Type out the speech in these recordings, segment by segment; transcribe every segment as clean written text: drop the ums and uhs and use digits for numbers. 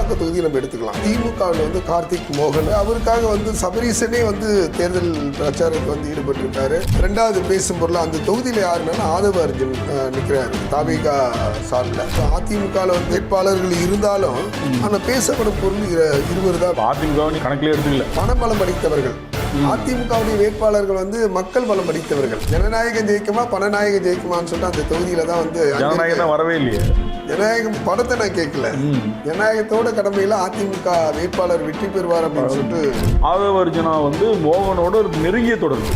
வில்லிவாக்கம் தொகுதி நம்ம எடுத்துக்கலாம். திமுகவில் வந்து கார்த்திக் மோகன் அவருக்காக வந்து சபரீசனே வந்து தேர்தல் பிரச்சாரத்துக்கு வந்து ஈடுபட்டிருக்காரு. ரெண்டாவது பேசும் பொருள் அந்த தொகுதியில் யாருன்னா ஆதவ அர்ஜுன் நிற்கிறாரு தாவேகா சார்பில். அதிமுகவில் வந்து வேட்பாளர்கள் இருந்தாலும் ஆனால் பேசப்படும் பொருள் இருவர் தான். அதிமுக கணக்கிலே எடுத்துக்கல. பணபலம் அடித்தவர்கள் அதிமுகவுடைய வேட்பாளர்கள் வந்து மக்கள் பலம் அடித்தவர்கள். ஜனநாயகம் ஜெயிக்குமா பணநாயகம் ஜெயிக்குமான்னு சொல்லிட்டு அந்த தொகுதியில தான் வந்து ஜனநாயகம் வரவே இல்லையே. ஜனநாயகம் படத்தை நான் கேட்கல. ஜனநாயகத்தோட கடமையில அதிமுக வேட்பாளர் வெற்றி பெறுவார் அப்படின்னு சொல்லிட்டு ஆதவ அர்ஜுனா வந்து மோகனோட ஒரு நெருங்கிய தொடர்பு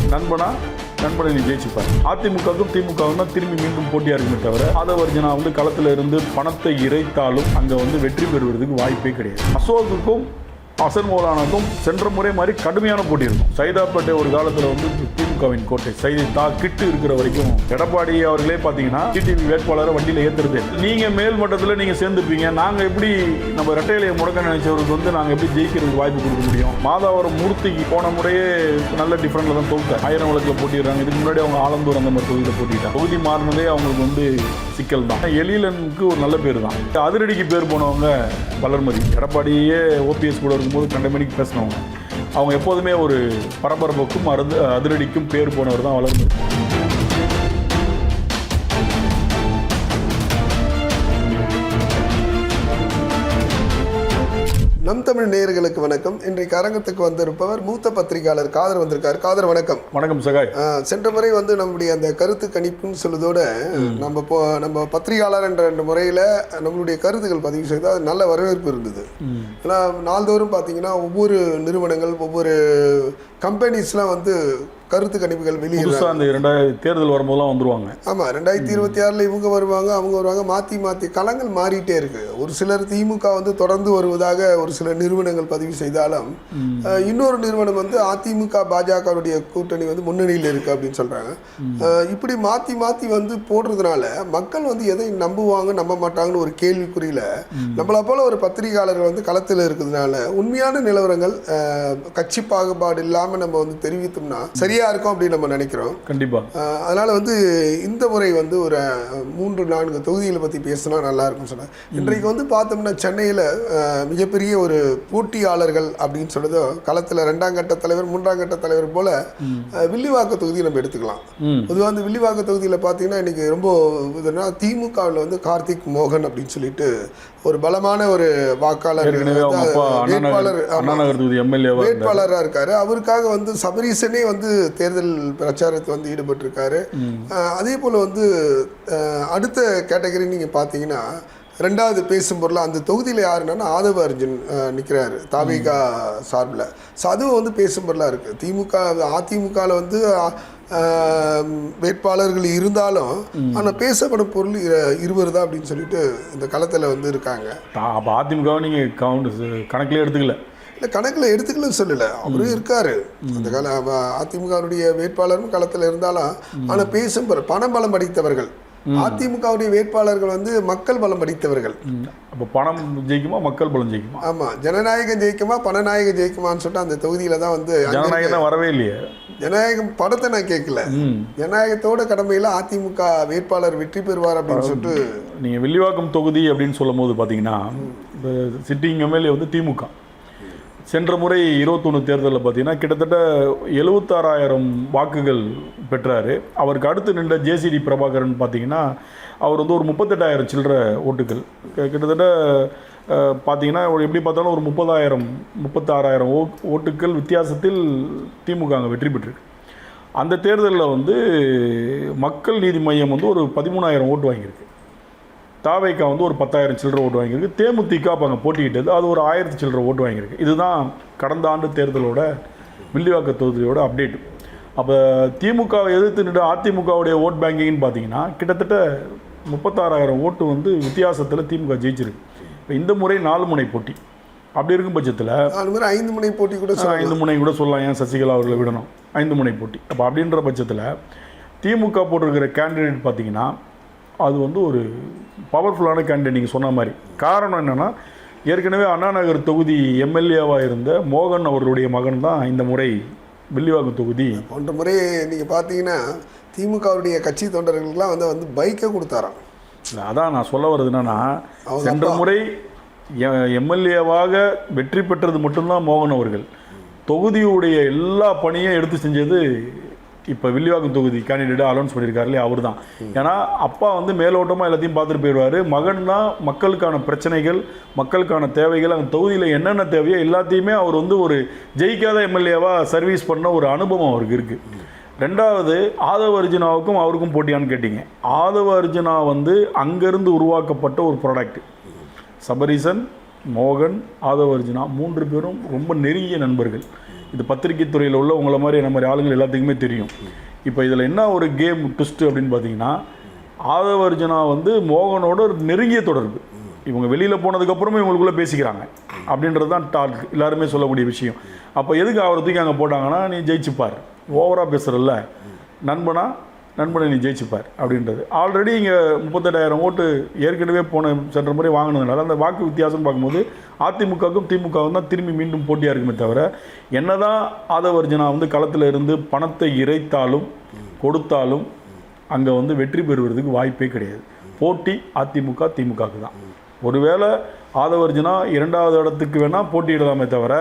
நண்பனை நீ ஜெயிச்சுப்பார். அதிமுகவுக்கும் திமுகவும் தான் திரும்பி மீண்டும் போட்டியா இருக்குமே தவிர ஆதவ அர்ஜுனா வந்து களத்துல இருந்து பணத்தை இறைத்தாலும் அங்க வந்து வெற்றி பெறுவதற்கு வாய்ப்பே கிடையாது. அசோக்குக்கும் அசன் மௌலானாக்கும் சென்ற முறை மாதிரி கடுமையான போட்டி இருக்கும். சைதாப்பேட்டை ஒரு காலத்தில் வந்து திமுகவின் கோட்டை. சைதை கிட்டு இருக்கிற வரைக்கும் எடப்பாடி அவர்களே பார்த்தீங்கன்னா டிடிவி வேட்பாளரை வண்டியில் ஏற்றுறது. நீங்கள் மேல் மட்டத்தில் நீங்கள் சேர்ந்துப்பீங்க, நாங்கள் எப்படி நம்ம ரெட்டையிலையை முடக்க நினைச்சவருக்கு வந்து நாங்கள் எப்படி ஜெயிக்கிறதுக்கு வாய்ப்பு கொடுக்க முடியும்? மாதாவரம் மூர்த்திக்கு போன முறையே நல்ல டிஃப்ரெண்ட்ல தான் தோக்க 1000 வழக்கில் போட்டிடுறாங்க. இதுக்கு முன்னாடி அவங்க ஆலந்தூர் அந்த மாதிரி தொகுதியில் போட்டிட்டாங்க. தொகுதி மாறினதே அவங்களுக்கு வந்து சிக்கல் தான். எழிலனுக்கு ஒரு நல்ல பேர் தான். அதிரடிக்கு பேர் போனவங்க வளர்மதி. எடப்பாடியே ஓபிஎஸ் கூட போது கண்டமணிக்கு பேசினவங்க. அவங்க எப்போதுமே ஒரு பரபரப்புக்கும் அதிரடிக்கும் பேர் போனவர் தான் வளர்ந்து. நம் தமிழ் நேயர்களுக்கு வணக்கம். இன்றைக்கு அரங்கத்துக்கு வந்திருப்பவர் மூத்த பத்திரிகையாளர் காதர் வந்திருக்காரு. காதர் வணக்கம். வணக்கம் சகாய். சென்ற முறை வந்து நம்முடைய அந்த கருத்து கணிப்புன்னு சொல்லுதோட நம்ம பத்திரிகையாளர் என்ற முறையில் நம்மளுடைய கருத்துக்கள் பதிவு செய்தால் அது நல்ல வரவேற்பு இருந்தது. ஏன்னா நாள்தோறும் பார்த்தீங்கன்னா ஒவ்வொரு நிறுவனங்கள் ஒவ்வொரு கம்பெனிஸ்லாம் வந்து கருத்து கணிப்புகள் வெளியிடுறாங்க. அந்த 2000 தேர்தல் வரும்போதெல்லாம் வந்துருவாங்க. ஆமாம், 2026 இவங்க வருவாங்க அவங்க வருவாங்க, மாற்றி களங்கள் மாறிட்டே இருக்கு. ஒரு சிலர் திமுக வந்து தொடர்ந்து வருவதாக ஒரு சில நிறுவனங்கள் பதிவு செய்தாலும் இன்னொரு நிறுவனம் வந்து அதிமுக பாஜகவுடைய கூட்டணி வந்து முன்னணியில் இருக்கு அப்படின்னு சொல்றாங்க. இப்படி மாற்றி வந்து போடுறதுனால மக்கள் வந்து எதை நம்புவாங்க நம்ப மாட்டாங்கன்னு ஒரு கேள்விக்குறியில நம்மளை போல ஒரு பத்திரிகையாளர்கள் வந்து களத்தில் இருக்கிறதுனால உண்மையான நிலவரங்கள் கட்சி பாகுபாடு இல்லாமல் நம்ம வந்து தெரிவித்தோம்னா சரியா இருக்கும் அப்படின்னு நம்ம நினைக்கிறோம். கண்டிப்பா. அதனால வந்து இந்த முறை வந்து ஒரு 3-4 தொகுதிகளை பத்தி பேசினா நல்லா இருக்கும் சொன்னாங்க. இன்றைக்கு வந்து பார்த்தோம்னா சென்னையில் மிகப்பெரிய ஒரு போட்டியாளர்கள் அப்படின்னு சொல்றது களத்தில் 2ஆம் கட்ட தலைவர் 3ஆம் கட்ட தலைவர் போல வில்லிவாக்க தொகுதியை நம்ம எடுத்துக்கலாம். பொதுவாக வந்து வில்லிவாக்க தொகுதியில் பார்த்தீங்கன்னா இன்னைக்கு ரொம்ப திமுகவில் வந்து கார்த்திக் மோகன் அப்படின்னு சொல்லிட்டு ஒரு பலமான ஒரு வாக்காளர் வேட்பாளராக இருக்காரு. அவருக்காக வந்து சபரீசனே வந்து தேர்தல் பிரச்சாரத்தை வந்து ஈடுபட்டிருக்காரு. அதே போல் வந்து அடுத்த கேட்டகரி நீங்கள் பார்த்தீங்கன்னா ரெண்டாவது பேசும் பொருள் அந்த தொகுதியில் யாருன்னா ஆதவ அர்ஜுன் நிற்கிறாரு தாவேகா சார்பில். ஸோ அதுவும் வந்து பேசும் பொருளாக இருக்குது. அதிமுகவில் வந்து வேட்பாளர்கள் இருந்தாலும் ஆனால் பேசப்படும் பொருள் இருவர் தான் அப்படின்னு சொல்லிட்டு இந்த களத்தில் வந்து இருக்காங்க. அப்போ அதிமுக நீங்கள் கணக்கிலே எடுத்துக்கல? இல்லை, கணக்கில் எடுத்துக்கலன்னு சொல்லலை, அவரும் இருக்காரு. அந்த அதிமுகவுடைய வேட்பாளரும் களத்தில் இருந்தாலும் ஆனால் பேசும் பணபலம் அடித்தவர்கள். அதிமுகவுடைய வேட்பாளர்கள் வந்து மக்கள் பலம் அடித்தவர்கள். அப்போ பணம் ஜெயிக்குமா மக்கள் பலம் ஜெயிக்குமா? ஆமாம், ஜனநாயகம் ஜெயிக்குமா பணநாயகம் ஜெயிக்குமான்னு சொல்லிட்டு அந்த தொகுதியில தான் வந்து ஜனநாயகம் வரவே இல்லையே. ஜனநாயகம் படத்தை நான் கேட்கல. ஜனநாயகத்தோட கடமையில அதிமுக வேட்பாளர் வெற்றி பெறுவார் அப்படின்னு சொல்லிட்டு. நீங்கள் வில்லிவாக்கம் தொகுதி அப்படின்னு சொல்லும் போது பார்த்தீங்கன்னா இந்த சிட்டிங் எம்எல்ஏ வந்து திமுக. சென்ற முறை 21 தேர்தலில் பார்த்தீங்கன்னா கிட்டத்தட்ட 76,000 வாக்குகள் பெற்றார். அவருக்கு அடுத்து நின்ற ஜேசிடி பிரபாகரன் பார்த்தீங்கன்னா அவர் வந்து ஒரு 38,000 சில்லற ஓட்டுகள். கிட்டத்தட்ட பார்த்தீங்கன்னா எப்படி பார்த்தாலும் ஒரு 36,000 ஓட்டுகள் வித்தியாசத்தில் திமுக அங்கே வெற்றி பெற்றிருக்கு. அந்த தேர்தலில் வந்து மக்கள் நீதி மையம் வந்து ஒரு 13,000 ஓட்டு வாங்கியிருக்கு. தாவேகா வந்து ஒரு 10,000 சில்லற ஓட்டு வாங்கியிருக்கு. தேமுதிக அப்போ அங்கே போட்டிக்கிட்டது, அது ஒரு 1000 சில்லற ஓட்டு வாங்கியிருக்கு. இதுதான் கடந்த ஆண்டு தேர்தலோட வில்லிவாக்க தொகுதியோட அப்டேட். அப்போ திமுகவை எதிர்த்து நின்று அதிமுகவுடைய ஓட் பேங்கிங்னு பார்த்தீங்கன்னா கிட்டத்தட்ட 36,000 ஓட்டு வந்து வித்தியாசத்தில் திமுக ஜெயிச்சிருக்கு. இப்போ இந்த முறை 4 முனை போட்டி. அப்படி இருக்கும் பட்சத்தில் 5 முனை போட்டி கூட 5 முனை கூட சொல்லலாம். ஏன் சசிகலா அவர்களை விடணும்? 5 முனை போட்டி. அப்போ அப்படின்ற பட்சத்தில் திமுக போட்டிருக்கிற கேண்டிடேட் பார்த்தீங்கன்னா அது வந்து ஒரு பவர்ஃபுல்லான கேண்டிடேட் நீங்கள் சொன்ன மாதிரி. காரணம் என்னென்னா ஏற்கனவே அண்ணா நகர் தொகுதி எம்எல்ஏவாக இருந்த மோகன் அவர்களுடைய மகன் தான் இந்த முறை வில்லிவாக்கம் தொகுதி. போன்ற முறை நீங்கள் பார்த்தீங்கன்னா திமுகவுடைய கட்சி தொண்டர்களுக்கெல்லாம் வந்து பைக்கை கொடுத்தாராம். அதான் நான் சொல்ல வர்றது என்னன்னா, சென்ற முறை எம்எல்ஏவாக வெற்றி பெற்றது மட்டும்தான் மோகன் அவர்கள். தொகுதியுடைய எல்லா பணியும் எடுத்து செஞ்சது இப்போ வில்லிவாக்கம் தொகுதி கேண்டிடேட்டாக அலௌன்ஸ் பண்ணியிருக்காருலே அவர் தான். ஏன்னா அப்பா வந்து மேலோட்டமாக எல்லாத்தையும் பார்த்துட்டு போயிடுவார். மகன் தான் மக்களுக்கான பிரச்சனைகள், மக்களுக்கான தேவைகள், அந்த தொகுதியில் என்னென்ன தேவையோ எல்லாத்தையுமே அவர் வந்து ஒரு ஜெயிக்காத எம்எல்ஏவாக சர்வீஸ் பண்ண ஒரு அனுபவம் அவருக்கு இருக்குது. ரெண்டாவது, ஆதவ அர்ஜுனாவுக்கும் அவருக்கும் போட்டியான்னு கேட்டிங்க. ஆதவ அர்ஜுனா வந்து அங்கேருந்து உருவாக்கப்பட்ட ஒரு ப்ராடக்ட். சபரீசன், மோகன், ஆதவ அர்ஜுனா 3 பேரும் ரொம்ப நெருங்கிய நண்பர்கள். இது பத்திரிகை துறையில் உள்ள உங்களை மாதிரி என்ன மாதிரி ஆளுங்கள் எல்லாத்துக்குமே தெரியும். இப்போ இதில் என்ன ஒரு கேம் ட்விஸ்ட்டு அப்படின்னு பார்த்தீங்கன்னா, ஆதவ அர்ஜுனா வந்து மோகனோட ஒரு நெருங்கிய தொடர்பு. இவங்க வெளியில் போனதுக்கப்புறமே இவங்களுக்குள்ளே பேசிக்கிறாங்க அப்படின்றது தான் டாக் எல்லாருமே சொல்லக்கூடிய விஷயம். அப்போ எதுக்கு அவரை தூக்கி அங்கே போட்டாங்கன்னா, நீ ஜெயிச்சுப்பார், ஓவராக பேசுகிறல்ல, நண்பனை நீ ஜெயிச்சுப்பார் அப்படின்றது. ஆல்ரெடி இங்கே 38,000 ஓட்டு ஏற்கனவே சென்ற முறை வாங்கினதுனால அந்த வாக்கு வித்தியாசம் பார்க்கும்போது அதிமுகவுக்கும் திமுகவும் தான் திரும்பி மீண்டும் போட்டியாக இருக்குமே தவிர, என்னதான் ஆதவ அர்ஜுனா வந்து களத்தில் இருந்து பணத்தை இறைத்தாலும் கொடுத்தாலும் அங்கே வந்து வெற்றி பெறுவதற்கு வாய்ப்பே கிடையாது. போட்டி அதிமுக திமுகவுக்கு தான். ஒருவேளை ஆதவ அர்ஜுனா 2வது இடத்துக்கு வேணால் போட்டியிடலாமே தவிர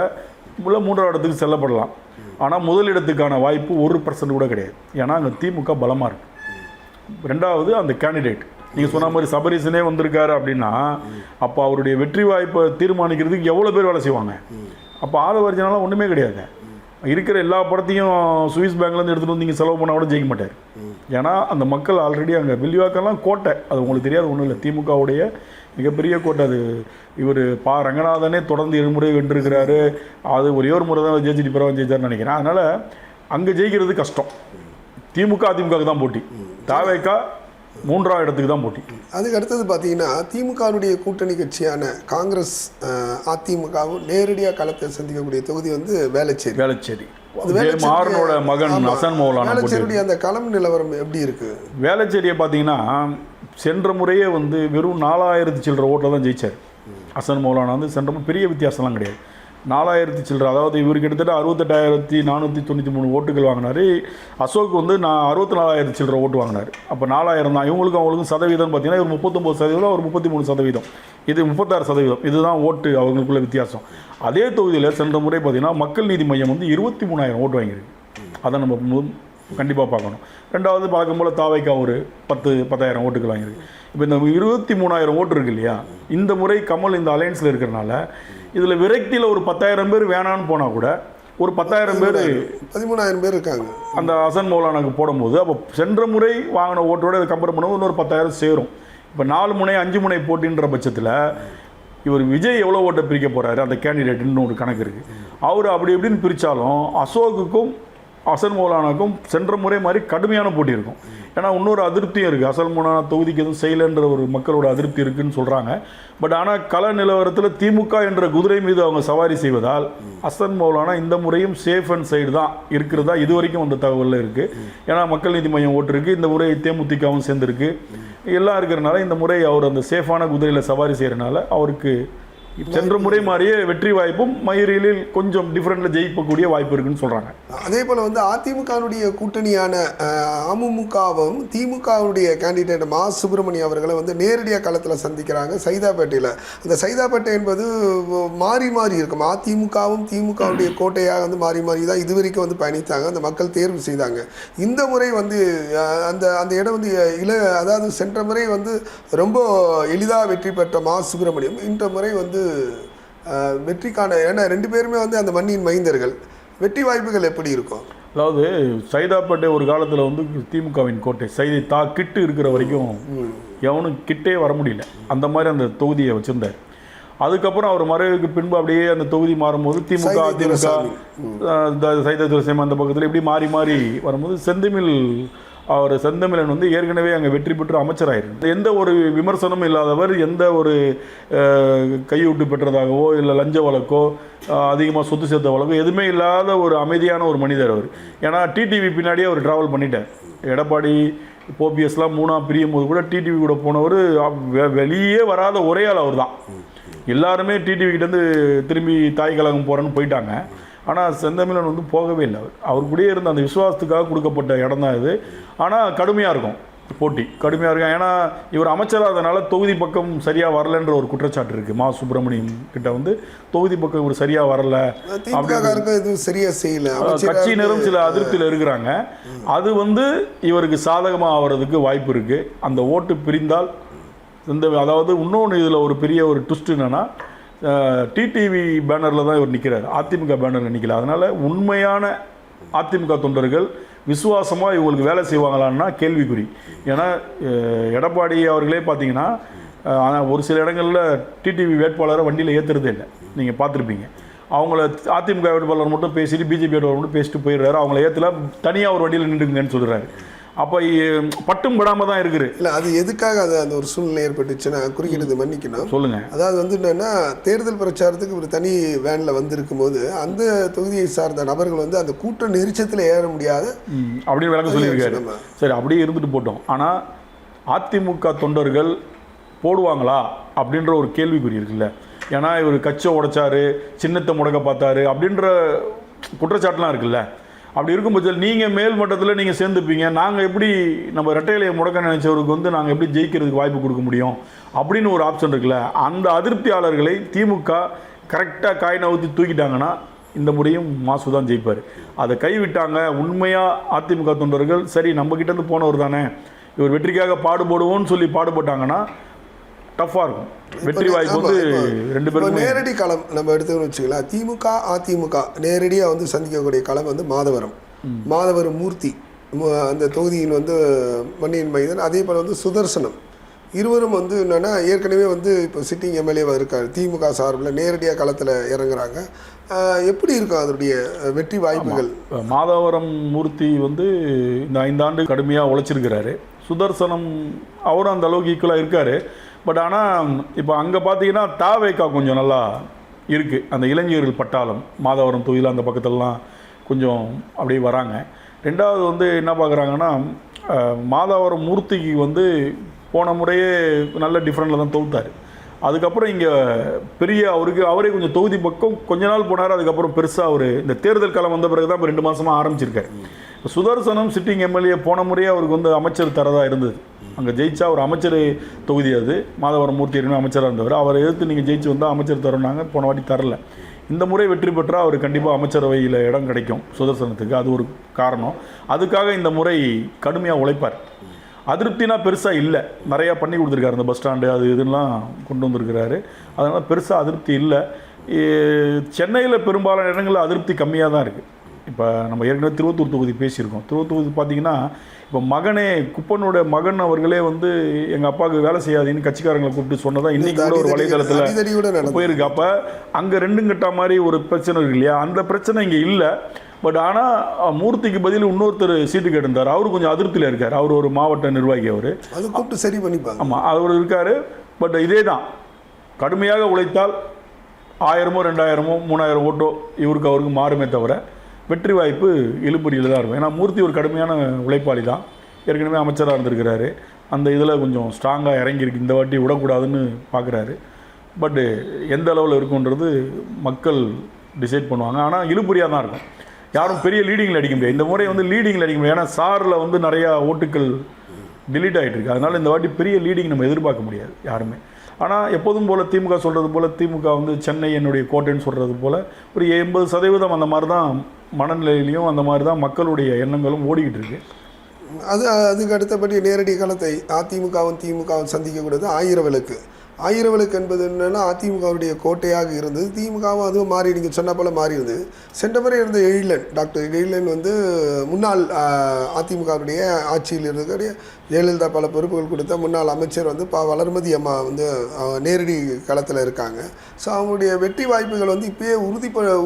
இல்லை 3வது இடத்துக்கு செல்லப்படலாம். ஆனால் முதலிடத்துக்கான வாய்ப்பு 1% கூட கிடையாது. ஏன்னா அங்கே திமுக பலமாக இருக்குது. ரெண்டாவது, அந்த கேண்டிடேட் நீங்கள் சொன்ன மாதிரி சபரீசனே வந்திருக்காரு அப்படின்னா அப்போ அவருடைய வெற்றி வாய்ப்பை தீர்மானிக்கிறதுக்கு எவ்வளோ பேர் வேலை செய்வாங்க? அப்போ ஆதவ அர்ஜுனாலாம் ஒன்றுமே கிடையாது. இருக்கிற எல்லா படத்தையும் சுவிஸ் பேங்க்லேருந்து எடுத்துகிட்டு வந்து நீங்கள் செலவு பண்ணால் கூட ஜெயிக்க மாட்டார். ஏன்னா அந்த மக்கள் ஆல்ரெடி அங்கே வில்லிவாக்கெல்லாம் கோட்டை, அது உங்களுக்கு தெரியாது ஒன்றும் இல்லை, திமுகவுடைய மிகப்பெரிய கோட்டை அது. இவர் ரங்கநாதனே தொடர்ந்து 2 முறை வென்றிருக்கிறாரு. அது ஒரே ஒரு முறை தான் ஜெயிச்சுட்டு பிறகு ஜெயிச்சார்னு நினைக்கிறேன். அதனால் அங்கே ஜெயிக்கிறது கஷ்டம். திமுக அதிமுகவுக்கு தான் போட்டி, தாவேக்கா 3வது இடத்துக்கு தான் போட்டி. அதுக்கு அடுத்தது பார்த்தீங்கன்னா, திமுகவுடைய கூட்டணி கட்சியான காங்கிரஸ் அதிமுகவும் நேரடியாக களத்தை சந்திக்கக்கூடிய தொகுதி வந்து வேளச்சேரி. மாறனோட மகன் அசன் மௌலானா. வேளச்சேரியுடைய அந்த களம் நிலவரம் எப்படி இருக்கு? வேளச்சேரியை பார்த்தீங்கன்னா சென்ற முறையே வந்து வெறும் 4000 சில்லற ஓட்டில் தான் ஜெயிச்சார் அசன் மௌலானா. வந்து சென்ற முறை பெரிய வித்தியாசம்லாம் கிடையாது, 4000 சில்லற. அதாவது இவர் கிட்டத்தட்ட 68,493 ஓட்டுகள் வாங்கினார். அசோக் வந்து 64,000 சில்லற ஓட்டு வாங்கினார். அப்போ 4000 தான். இவங்களுக்கும் அவங்களுக்கும் சதவீதம் பார்த்தீங்கன்னா இவர் 39%, அவர் 33%, இது 36%. இதுதான் ஓட்டு அவங்களுக்குள்ள வித்தியாசம். அதே தொகுதியில் சென்ற முறை பார்த்தீங்கன்னா மக்கள் நீதி மையம் வந்து 23,000 ஓட்டு வாங்கியிருக்கு. அதை நம்ம கண்டிப்பாக பார்க்கணும். ரெண்டாவது பார்க்கும் போல் தாவைக்கா ஒரு 10,000 ஓட்டுகள் வாங்கியிருக்கு. இப்போ இந்த 23,000 ஓட்டு இருக்கு இல்லையா, இந்த முறை கமல் இந்த அலையன்ஸில் இருக்கிறனால இதில் விரக்தியில் ஒரு 10,000 பேர் வேணான்னு போனால் கூட ஒரு 10,000 பேர் 13,000 பேர் இருக்காங்க அந்த அசன் மௌலானாக்கு போடும்போது. அப்போ சென்ற முறை வாங்கின ஓட்டோட இதை கம்பேர் பண்ணும்போது இன்னொரு 10,000 சேரும். இப்போ 4 முனை 5 முனை போட்டின்ற பட்சத்தில் இவர் விஜய் எவ்வளோ ஓட்டை பிரிக்க போகிறாரு அந்த கேண்டிடேட்டுன்னு ஒரு கணக்கு இருக்குது. அவர் அப்படி எப்படின்னு பிரித்தாலும் அசோக்குக்கும் அசன் மௌலானாக்கும் சென்ற முறை மாதிரி கடுமையான போட்டி இருக்கும். ஏன்னா இன்னொரு அதிருப்தியும் இருக்குது, அசன் மௌலானா தொகுதிக்கு எதுவும் செய்யலைன்ற ஒரு மக்களோட அதிருப்தி இருக்குதுன்னு சொல்கிறாங்க. பட் ஆனால் கள நிலவரத்தில் திமுக என்ற குதிரை மீது அவங்க சவாரி செய்வதால் அசன் மௌலானா இந்த முறையும் சேஃப் அண்ட் சைடு தான் இருக்கிறதா இது வரைக்கும் அந்த தகவலில் இருக்குது. ஏன்னா மக்கள் நீதி மையம் ஓட்டு இருக்குது, இந்த முறை தேமுதிகவும் சேர்ந்துருக்கு, எல்லாம் இருக்கிறனால இந்த முறை அவர் அந்த சேஃபான குதிரையில் சவாரி செய்கிறனால அவருக்கு சென்ற முறை மாதிரியே வெற்றி வாய்ப்பும் மயிரிலில் கொஞ்சம் டிஃப்ரெண்ட்டில் ஜெயிக்கக்கூடிய வாய்ப்பு இருக்குன்னு சொல்கிறாங்க. அதே போல் வந்து அதிமுகவுடைய கூட்டணியான அமமுகவும் திமுகவுடைய கேண்டிடேட் மா சுப்பிரமணியம் அவர்களை வந்து நேரடியாக களத்தில் சந்திக்கிறாங்க சைதாப்பேட்டையில். அந்த சைதாப்பேட்டை என்பது மாறி இருக்கும். அதிமுகவும் திமுகவுடைய கோட்டையாக வந்து மாறி தான் இது வரைக்கும் வந்து பயணித்தாங்க, அந்த மக்கள் தேர்வு செய்தாங்க. இந்த முறை வந்து அந்த இடம் வந்து அதாவது சென்ற முறை வந்து ரொம்ப எளிதாக வெற்றி பெற்ற மா சுப்பிரமணியம் இந்த முறை வந்து வெற்றிக்கான, ஏன்னா 2 பேருமே வந்து அந்த மண்ணின் மைந்தர்கள், வெற்றி வாய்ப்புகள் எப்படி இருக்கும்? அதாவது சைதாப்பேட்டை ஒரு காலத்தில் வந்து திமுகவின் கோட்டை, சைதை கிட்டு இருக்கிற வரைக்கும் எவனும் கிட்டே வர முடியல, அந்த மாதிரி அந்த தொகுதியை வச்சுருந்தார். அதுக்கப்புறம் அவர் மறைவுக்கு பின்பு அப்படியே அந்த தொகுதி மாறும்போது திமுக சைதை துரைசாமி அந்த பக்கத்தில் இப்படி மாறி வரும்போது செந்தமிழன் வந்து ஏற்கனவே அங்கே வெற்றி பெற்று அமைச்சராயிருக்கு. எந்த ஒரு விமர்சனமும் இல்லாதவர், எந்த ஒரு கையூட்டு பெற்றதாகவோ இல்லை லஞ்ச வழக்கோ அதிகமாக சொத்து சேர்த்த வழக்கோ எதுவுமே இல்லாத ஒரு அமைதியான ஒரு மனிதர் அவர். ஏன்னா டிடிவி பின்னாடியே அவர் ட்ராவல் பண்ணிட்டார். எடப்பாடி ஓபிஎஸ்லாம் 3ஆக பிரியும் போது கூட டிடிவி கூட போனவர் வெளியே வராத ஒரே ஆள் அவர் தான். எல்லாருமே டிடிவி கிட்டேருந்து திரும்பி தாய் கழகம் போகிறேன்னு போயிட்டாங்க. ஆனால் செந்தமிழன் வந்து போகவே இல்லை. அவர் கூடயே இருந்த அந்த விசுவாசத்துக்காக கொடுக்கப்பட்ட இடம் தான் இது. ஆனால் கடுமையாக இருக்கும், போட்டி கடுமையாக இருக்கும். ஏன்னா இவர் அமைச்சராதனால தொகுதி பக்கம் சரியாக வரலன்ற ஒரு குற்றச்சாட்டு இருக்குது. மா சுப்பிரமணியம் கிட்ட வந்து தொகுதி பக்கம் இவர் சரியாக வரல, எதுவும் சரியாக செய்யல, கட்சியினரும் சில அதிருப்தியில் இருக்கிறாங்க. அது வந்து இவருக்கு சாதகமாக ஆகிறதுக்கு வாய்ப்பு இருக்குது. அந்த ஓட்டு பிரிந்தால் அதாவது இன்னொன்று இதில் ஒரு பெரிய ஒரு ட்விஸ்ட் என்னென்னா, டிடிவி பேனரில் தான் இவர் நிற்கிறார், அதிமுக பேனரில் நிற்கல. அதனால் உண்மையான அதிமுக தொண்டர்கள் விசுவாசமாக இவங்களுக்கு வேலை செய்வாங்களான்னா கேள்விக்குறி. ஏன்னா எடப்பாடி அவர்களே பார்த்தீங்கன்னா ஒரு சில இடங்களில் டிடிவி வேட்பாளரை வண்டியில் ஏற்றுறதே இல்லை, நீங்கள் பார்த்துருப்பீங்க. அவங்கள அதிமுக வேட்பாளர் மட்டும் பேசிட்டு பிஜேபி வேட்பாளர் மட்டும் பேசிட்டு போயிடுறாரு, அவங்கள ஏற்றல, தனியாக ஒரு வண்டியில் நின்றுங்கன்னு சொல்கிறாரு. அப்போ பட்டும் படாமல் தான் இருக்குது. இல்லை, அது எதுக்காக அது அந்த ஒரு சூழ்நிலை ஏற்பட்டுச்சுன்னா குறுக்கிடுது, மன்னிக்கணும். சொல்லுங்கள். அதாவது வந்து என்னென்னா, தேர்தல் பிரச்சாரத்துக்கு ஒரு தனி வேனில் வந்திருக்கும் போது அந்த தொகுதியை சார்ந்த நபர்கள் வந்து அந்த கூட்ட நெரிச்சத்தில் ஏற முடியாத அப்படின்னு விளக்கம் சொல்லியிருக்காரு. சரி, அப்படியே இருந்துட்டு போட்டோம். ஆனால் அதிமுக தொண்டர்கள் போடுவாங்களா அப்படின்ற ஒரு கேள்விக்குறி இருக்குல்ல. ஏன்னா இவர் கட்சியை உடைச்சாரு, சின்னத்தை முடக்க பார்த்தாரு அப்படின்ற குற்றச்சாட்டுலாம் இருக்குல்ல. அப்படி இருக்கும் பட்சத்தில் நீங்கள் மேல் மட்டத்தில் நீங்கள் சேர்ந்துப்பீங்க, நாங்கள் எப்படி நம்ம ரெட்டையிலையை முடக்க நினைச்சவருக்கு வந்து நாங்கள் எப்படி ஜெயிக்கிறதுக்கு வாய்ப்பு கொடுக்க முடியும் அப்படின்னு ஒரு ஆப்ஷன் இருக்குல்ல. அந்த அதிருப்தியாளர்களை திமுக கரெக்டாக காய் நவுத்தி தூக்கிட்டாங்கன்னா இந்த முறையும் மாசு தான் ஜெயிப்பார். அதை கைவிட்டாங்க. உண்மையாக அதிமுக தொண்டர்கள் சரி நம்மக்கிட்டேருந்து போனவர் தானே, இவர் வெற்றிக்காக பாடுபடுவோன்னு சொல்லி பாடுபட்டாங்கன்னா டஃப்பாக இருக்கும். வெற்றி வாய்ப்பு வந்து ரெண்டு பேரும். நேரடி களம் நம்ம எடுத்துக்கணும் வச்சுக்கலாம். திமுக அதிமுக நேரடியாக வந்து சந்திக்கக்கூடிய களம் வந்து மாதவரம் மூர்த்தி அந்த தொகுதியின் வந்து மண்ணியின் மைதன், அதே போல் வந்து சுதர்சனம். இருவரும் வந்து என்னென்னா ஏற்கனவே வந்து இப்போ சிட்டிங் எம்எல்ஏவாக இருக்கார். திமுக சார்பில் நேரடியாக களத்தில் இறங்குறாங்க. எப்படி இருக்கும் அதனுடைய வெற்றி வாய்ப்புகள்? மாதவரம் மூர்த்தி வந்து இந்த 5 ஆண்டு கடுமையாக உழைச்சிருக்கிறாரு. சுதர்சனம் அவரும் அந்த அளவுக்கு ஈக்குவலாக இருக்கார். பட் ஆனால் இப்போ அங்கே பார்த்தீங்கன்னா தாவேக்கா கொஞ்சம் நல்லா இருக்குது. அந்த இளைஞர்கள் பட்டாளம் மாதவரம் தொகுதியில் அந்த பக்கத்துலலாம் கொஞ்சம் அப்படியே வராங்க. ரெண்டாவது வந்து என்ன பார்க்குறாங்கன்னா, மாதவரம் மூர்த்திக்கு வந்து போன முறையே நல்ல டிஃப்ரெண்டில் தான் தோத்தார். அதுக்கப்புறம் இங்கே பெரிய அவரே கொஞ்சம் தொகுதி பக்கம் கொஞ்ச நாள் போனார். அதுக்கப்புறம் பெருசாக அவர் இந்த தேர்தல் காலம் வந்த பிறகு தான் இப்போ 2 மாதமாக ஆரம்பிச்சிருக்காரு. இப்போ சுதர்சனம் சிட்டிங் எம்எல்ஏ போன முறையே அவருக்கு வந்து அமைச்சர் தரதாக இருந்தது. அங்கே ஜெயிச்சா ஒரு அமைச்சர் தொகுதி, அது மாதவரம் மூர்த்தி ஏற்கனவே அமைச்சராக இருந்தவர். அவரை எதிர்த்து நீங்கள் ஜெயிச்சு வந்தால் அமைச்சர் தரோன்னாங்க, போன வாட்டி தரல. இந்த முறை வெற்றி பெற்றால் அவர் கண்டிப்பாக அமைச்சரவையில் இடம் கிடைக்கும் சுதர்சனத்துக்கு. அது ஒரு காரணம். அதுக்காக இந்த முறை கடுமையாக உழைப்பார். அதிருப்தினா பெருசாக இல்லை, நிறையா பண்ணி கொடுத்துருக்காரு. இந்த பஸ் ஸ்டாண்டு அது இதெல்லாம் கொண்டு வந்திருக்கிறாரு. அதனால் பெருசாக அதிருப்தி இல்லை. சென்னையில் பெரும்பாலான இடங்களில் அதிருப்தி கம்மியாக தான் இருக்குது. இப்போ நம்ம ஏற்கனவே திருவத்தூர் தொகுதி பேசியிருக்கோம். திருவத்தூர் பார்த்தீங்கன்னா இப்போ மகனே குப்பனோட மகன் அவர்களே வந்து எங்கள் அப்பாவுக்கு வேலை செய்யாதுன்னு கட்சிக்காரங்களை கூப்பிட்டு சொன்னதான் இன்றைக்கி கூட ஒரு வலைதளத்தில் போயிருக்கு. அப்போ அங்கே 2 கட்டா மாதிரி ஒரு பிரச்சனை இருக்கு இல்லையா, அந்த பிரச்சனை இங்கே இல்லை. பட் ஆனால் மூர்த்திக்கு பதில் இன்னொருத்தர் சீட்டு கேட்டிருந்தார். அவர் கொஞ்சம் அதிருப்தியில் இருக்கார். அவர் ஒரு மாவட்ட நிர்வாகி, அவர் அது கூப்பிட்டு சரி பண்ணிப்பாங்க. ஆமாம், அவர் இருக்கார். பட் இதே தான், கடுமையாக உழைத்தால் 1000மோ 2000மோ 3000 ஓட்டோ இவருக்கு அவருக்கு மாறுமே தவிர வெற்றி வாய்ப்பு இழுபறியில் தான் இருக்கும். ஏன்னா மூர்த்தி ஒரு கடுமையான உழைப்பாளி தான், ஏற்கனவே அமைச்சராக இருந்திருக்கிறாரு. அந்த இதில் கொஞ்சம் ஸ்ட்ராங்காக இறங்கியிருக்கு. இந்த வாட்டி விடக்கூடாதுன்னு பார்க்குறாரு. பட்டு எந்த அளவில் இருக்குன்றது மக்கள் டிசைட் பண்ணுவாங்க. ஆனால் இழுபறியாக தான் இருக்கும். யாரும் பெரிய லீடிங்கில் அடிக்க முடியாது. இந்த முறை வந்து லீடிங்கில் அடிக்க முடியாது. ஏன்னா சாரில் வந்து நிறையா ஓட்டுக்கள் டிலீட் ஆகிட்டு இருக்கு. அதனால் இந்த வாட்டி பெரிய லீடிங் நம்ம எதிர்பார்க்க முடியாது யாருமே. ஆனால் எப்போதும் போல் திமுக சொல்கிறது போல், திமுக வந்து சென்னை என்னுடைய கோட்டைன்னு சொல்கிறது போல் ஒரு 80% அந்த மாதிரி தான் மனநிலையிலையும், அந்த மாதிரி தான் மக்களுடைய எண்ணங்களும் ஓடிக்கிட்டு இருக்கு. அதுக்கு அடுத்தபடி நேரடி களத்தை அதிமுகவும் திமுகவும் சந்திக்கக்கூடாது. ஆயிரம் விளக்கு என்பது என்னென்னா அதிமுகவுடைய கோட்டையாக இருந்தது. திமுகவும் அதுவும் மாறி, நீங்கள் சொன்ன போல் மாறி இருந்தது. சென்ற முறை இருந்த டாக்டர் எழிலன் வந்து முன்னாள் அதிமுகவுடைய ஆட்சியில் இருக்கக்கூடிய ஜெயலலிதா பல பொறுப்புகள் கொடுத்த முன்னாள் அமைச்சர் வந்து வளர்மதி அம்மா வந்து நேரடி களத்தில் இருக்காங்க. ஸோ அவங்களுடைய வெற்றி வாய்ப்புகள் வந்து இப்போயே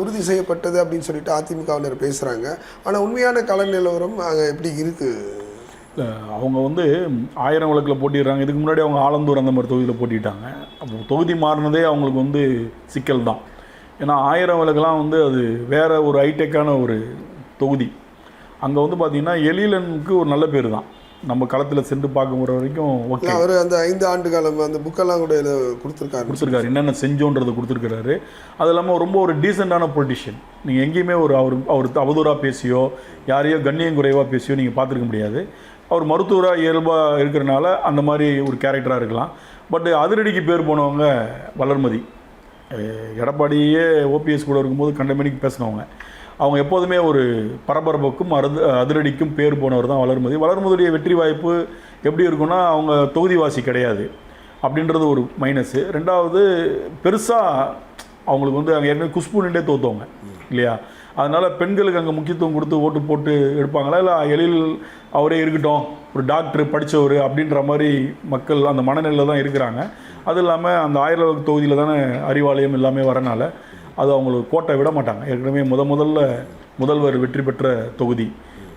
உறுதி செய்யப்பட்டது அப்படின்னு சொல்லிட்டு அதிமுகவினர் பேசுகிறாங்க. ஆனால் உண்மையான கள நிலவரம் அங்கே எப்படி இருக்குது? அவங்க வந்து 1000 விளக்கில் போட்டிடுறாங்க. இதுக்கு முன்னாடி அவங்க ஆலந்தூர் அந்த மாதிரி தொகுதியில் போட்டிட்டாங்க. அப்போ தொகுதி மாறினதே அவங்களுக்கு வந்து சிக்கல் தான். ஏன்னா 1000 விளக்கெலாம் வந்து அது வேறு ஒரு ஹைடெக்கான ஒரு தொகுதி. அங்கே வந்து பார்த்திங்கன்னா எழிலனுக்கு ஒரு நல்ல பேர் தான். நம்ம களத்தில் சென்று பார்க்க போகிற வரைக்கும் ஓகே. அவர் அந்த 5 ஆண்டு காலம் அந்த புக்கெல்லாம் கூட கொடுத்துருக்காரு. என்னென்ன செஞ்சோன்றது கொடுத்துருக்கிறாரு. அது இல்லாமல் ரொம்ப ஒரு டீசெண்டான பொலிட்டிஷியன். நீங்கள் எங்கேயுமே அவர் அவதூறாக பேசியோ யாரையோ கண்ணியம் குறைவாக பேசியோ நீங்கள் பார்த்துருக்க முடியாது. அவர் மருத்துவராக இயல்பாக இருக்கிறனால அந்த மாதிரி ஒரு கேரக்டராக இருக்கலாம். பட் அதிரடிக்கு பேர் போனவங்க வளர்மதி. எடப்பாடியே ஓபிஎஸ் கூட இருக்கும்போது கண்டமேனிக்கு பேசினவங்க. அவங்க எப்போதுமே ஒரு பரபரப்புக்கும் அதிரடிக்கும் பேர் போனவர் தான் வளர்மதி. வளர்மதியுடைய வெற்றி வாய்ப்பு எப்படி இருக்குன்னா, அவங்க தொகுதிவாசி கிடையாது அப்படின்றது ஒரு மைனஸு. ரெண்டாவது, பெருசாக அவங்களுக்கு வந்து அங்கே ஏற்கனவே குஷ்பு நின்றே தோற்றுவாங்க இல்லையா? அதனால் பெண்களுக்கு அங்கே முக்கியத்துவம் கொடுத்து ஓட்டு போட்டு எடுப்பாங்களா, இல்லை எழில் அவரே இருக்கட்டும், ஒரு டாக்டர் படித்தவர் அப்படின்ற மாதிரி மக்கள் அந்த மனநிலையில் தான் இருக்கிறாங்க. அது இல்லாமல் அந்த ஆயிரம் தொகுதியில் தானே அறிவாலயம் எல்லாமே வரனால அது அவங்களுக்கு கோட்டை விட மாட்டாங்க. ஏற்கனவே முதல்வர் வெற்றி பெற்ற தொகுதி,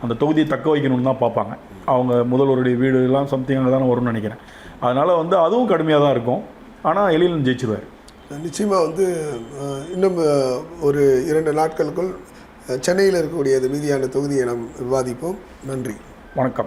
அந்த தொகுதியை தக்க வைக்கணும்னு தான் பார்ப்பாங்க. அவங்க முதல்வருடைய வீடு எல்லாம் சம்திங் அங்கே தானே வரும்னு நினைக்கிறேன். அதனால் வந்து அதுவும் கடுமையாக தான் இருக்கும். ஆனால் எழிலன் ஜெயிச்சிருவார் நிச்சயமாக. வந்து இன்னும் ஒரு 2 நாட்களுக்குள் சென்னையில் இருக்கக்கூடிய மீதியான தொகுதியை நாம் விவாதிப்போம். நன்றி, வணக்கம்.